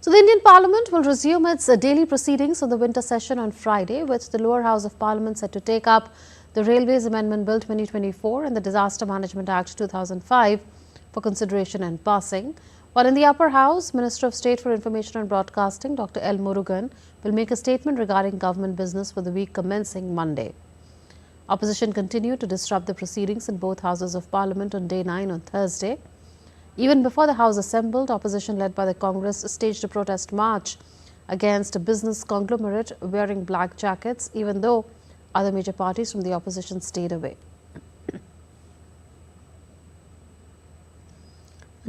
So the Indian Parliament will resume its daily proceedings on the winter session on Friday, with the lower house of Parliament set to take up the Railways Amendment Bill 2024 and the Disaster Management Act 2005 for consideration and passing. While in the upper house, Minister of State for Information and Broadcasting Dr. L. Murugan will make a statement regarding government business for the week commencing Monday. Opposition continued to disrupt the proceedings in both houses of Parliament on day 9 on Thursday. Even before the House assembled, opposition led by the Congress staged a protest march against a business conglomerate wearing black jackets, even though other major parties from the opposition stayed away.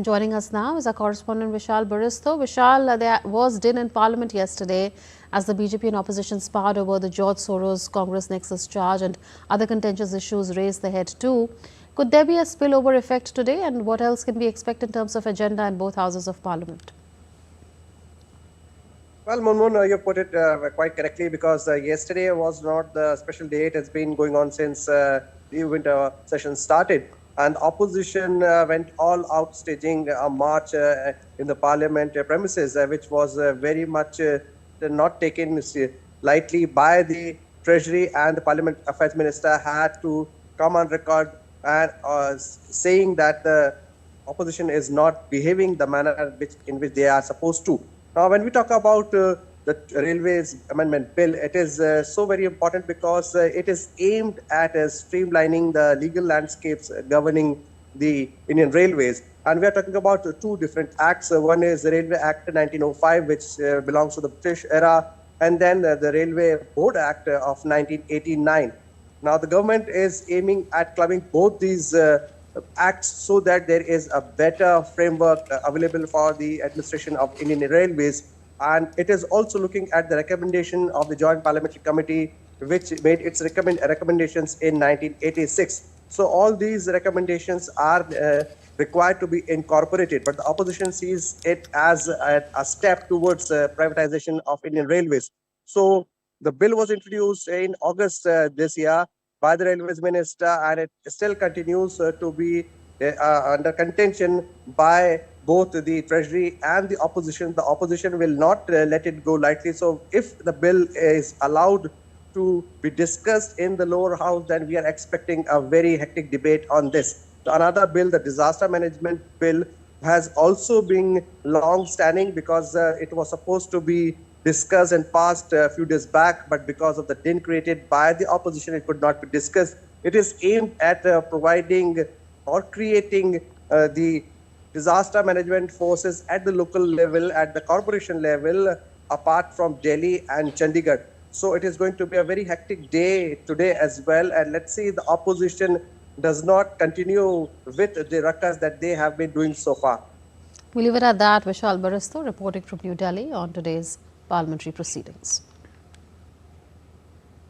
Joining us now is our correspondent Vishal Baristo. Vishal, there was din in Parliament yesterday as the BJP and opposition sparred over the George Soros Congress Nexus charge and other contentious issues raised their head too. Could there be a spillover effect today, and what else can we expect in terms of agenda in both houses of Parliament? Well, Munmun, you put it quite correctly, because yesterday was not the special day. It has been going on since the winter session started. And opposition went all out staging a march in the Parliament premises, which was very much not taken lightly by the Treasury, and the Parliament Affairs Minister had to come on record and saying that the opposition is not behaving the manner in which they are supposed to. Now, when we talk about the Railways Amendment Bill, it is so very important because it is aimed at streamlining the legal landscapes governing the Indian Railways. And we are talking about two different acts. One is the Railway Act 1905, which belongs to the British era, and then the Railway Board Act of 1989. Now, the government is aiming at clubbing both these acts so that there is a better framework available for the administration of Indian Railways. And it is also looking at the recommendation of the Joint Parliamentary Committee, which made its recommendations in 1986. So all these recommendations are required to be incorporated, but the opposition sees it as a step towards privatization of Indian Railways. So the bill was introduced in August this year by the Railways Minister, and it still continues to be under contention by both the Treasury and the opposition. The opposition will not let it go lightly. So if the bill is allowed to be discussed in the lower house, then we are expecting a very hectic debate on this. Another bill, the Disaster Management Bill, has also been long-standing because it was supposed to be discussed and passed a few days back, but because of the din created by the opposition, it could not be discussed. It is aimed at providing or creating the disaster management forces at the local level, at the corporation level, apart from Delhi and Chandigarh. So it is going to be a very hectic day today as well. And let's see the opposition does not continue with the ruckus that they have been doing so far. We'll leave it at that. Vishal Baristo reporting from New Delhi on today's parliamentary proceedings.